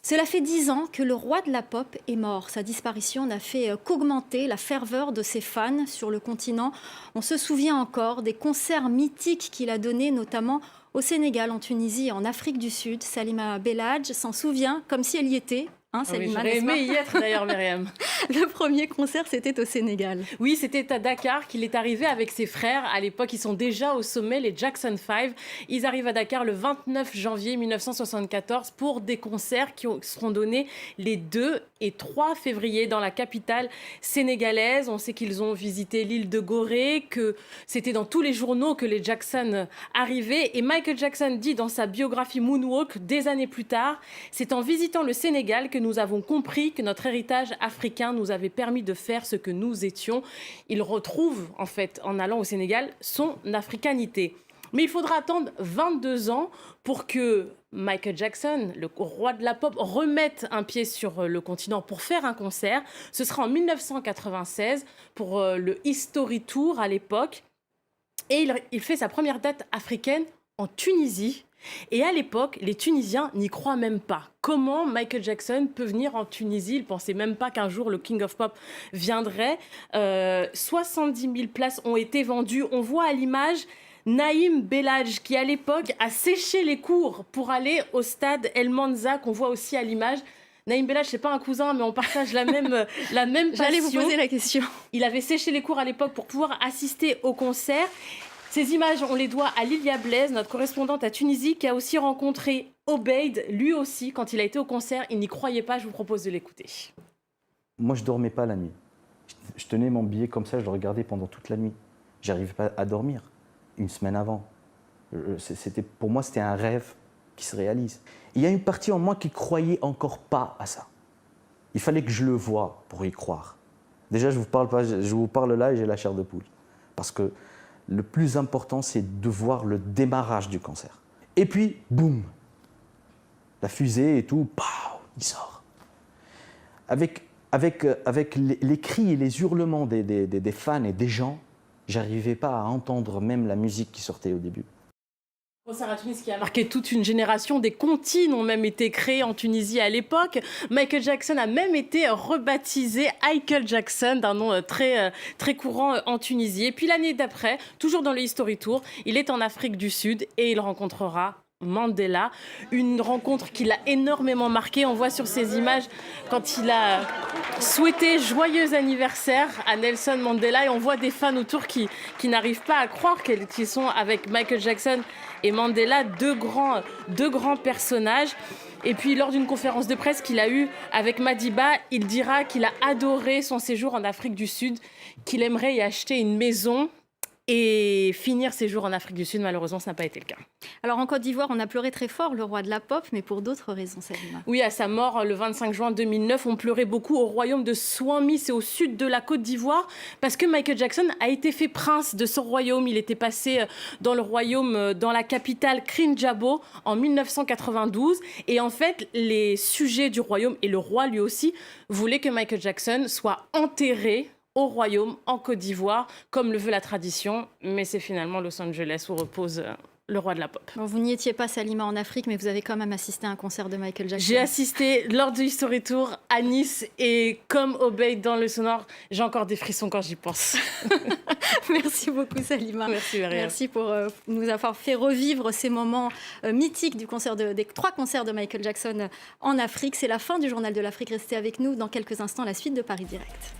Cela fait 10 ans que le roi de la pop est mort. Sa disparition n'a fait qu'augmenter la ferveur de ses fans sur le continent. On se souvient encore des concerts mythiques qu'il a donnés, notamment au Sénégal, en Tunisie et en Afrique du Sud. Salima Belhadj s'en souvient comme si elle y était. Hein, Oui, Salima, j'aurais n'est-ce pas? aimé y être d'ailleurs, Myriam. Le premier concert, c'était au Sénégal. Oui, c'était à Dakar qu'il est arrivé avec ses frères. À l'époque, ils sont déjà au sommet, les Jackson 5. Ils arrivent à Dakar le 29 janvier 1974 pour des concerts qui seront donnés les 2 et 3 février dans la capitale sénégalaise. On sait qu'ils ont visité l'île de Gorée, que c'était dans tous les journaux que les Jackson arrivaient. Et Michael Jackson dit dans sa biographie Moonwalk, des années plus tard, c'est en visitant le Sénégal que nous avons compris que notre héritage africain nous avait permis de faire ce que nous étions. Il retrouve, en fait, en allant au Sénégal, son africanité. Mais il faudra attendre 22 ans pour que Michael Jackson, le roi de la pop, remette un pied sur le continent pour faire un concert. Ce sera en 1996 pour le History Tour à l'époque. Et il fait sa première date africaine en Tunisie. Et à l'époque, les Tunisiens n'y croient même pas. Comment Michael Jackson peut venir en Tunisie? Ils ne pensaient même pas qu'un jour le King of Pop viendrait. 70 000 places ont été vendues. On voit à l'image Naïm Belhadj qui, à l'époque, a séché les cours pour aller au stade El Manza, qu'on voit aussi à l'image. Naïm Belhadj, c'est pas un cousin, mais on partage la même passion. J'allais vous poser la question. Il avait séché les cours à l'époque pour pouvoir assister au concert. Ces images, on les doit à Lilia Blaise, notre correspondante à Tunisie, qui a aussi rencontré Obeid. Lui aussi, quand il a été au concert, il n'y croyait pas. Je vous propose de l'écouter. Moi, je ne dormais pas la nuit. Je tenais mon billet comme ça, je le regardais pendant toute la nuit. J'arrivais pas à dormir, une semaine avant. Pour moi, c'était un rêve qui se réalise. Il y a une partie en moi qui ne croyait encore pas à ça. Il fallait que je le voie pour y croire. Déjà, je vous parle là et j'ai la chair de poule. Parce que le plus important, c'est de voir le démarrage du concert. Et puis, boum, la fusée et tout, pow, il sort. Avec les cris et les hurlements des fans et des gens, j'arrivais pas à entendre même la musique qui sortait au début. Concert à Tunis qui a marqué toute une génération. Des comptines ont même été créées en Tunisie à l'époque. Michael Jackson a même été rebaptisé Michael Jackson, d'un nom très courant en Tunisie. Et puis l'année d'après, toujours dans le History Tour, il est en Afrique du Sud et il rencontrera Mandela, une rencontre qui l'a énormément marqué. On voit sur ces images quand il a souhaité joyeux anniversaire à Nelson Mandela et on voit des fans autour qui n'arrivent pas à croire qu'ils sont avec Michael Jackson et Mandela, deux grands personnages. Et puis lors d'une conférence de presse qu'il a eue avec Madiba, il dira qu'il a adoré son séjour en Afrique du Sud, qu'il aimerait y acheter une maison. Et finir ses jours en Afrique du Sud, malheureusement, ça n'a pas été le cas. Alors en Côte d'Ivoire, on a pleuré très fort le roi de la pop, mais pour d'autres raisons, Salima. Oui, à sa mort, le 25 juin 2009, on pleurait beaucoup au royaume de Swami, c'est au sud de la Côte d'Ivoire, parce que Michael Jackson a été fait prince de ce royaume. Il était passé dans le royaume, dans la capitale Krinjabo, en 1992. Et en fait, les sujets du royaume, et le roi lui aussi, voulaient que Michael Jackson soit enterré au royaume, en Côte d'Ivoire, comme le veut la tradition. Mais c'est finalement Los Angeles où repose le roi de la pop. Bon, vous n'y étiez pas, Salima, en Afrique, mais vous avez quand même assisté à un concert de Michael Jackson. J'ai assisté lors du History Tour à Nice et comme Obeid dans le sonore, j'ai encore des frissons quand j'y pense. Merci beaucoup, Salima. Merci, Myriam. Merci pour nous avoir fait revivre ces moments mythiques des 3 concerts de Michael Jackson en Afrique. C'est la fin du Journal de l'Afrique. Restez avec nous dans quelques instants, la suite de Paris Direct.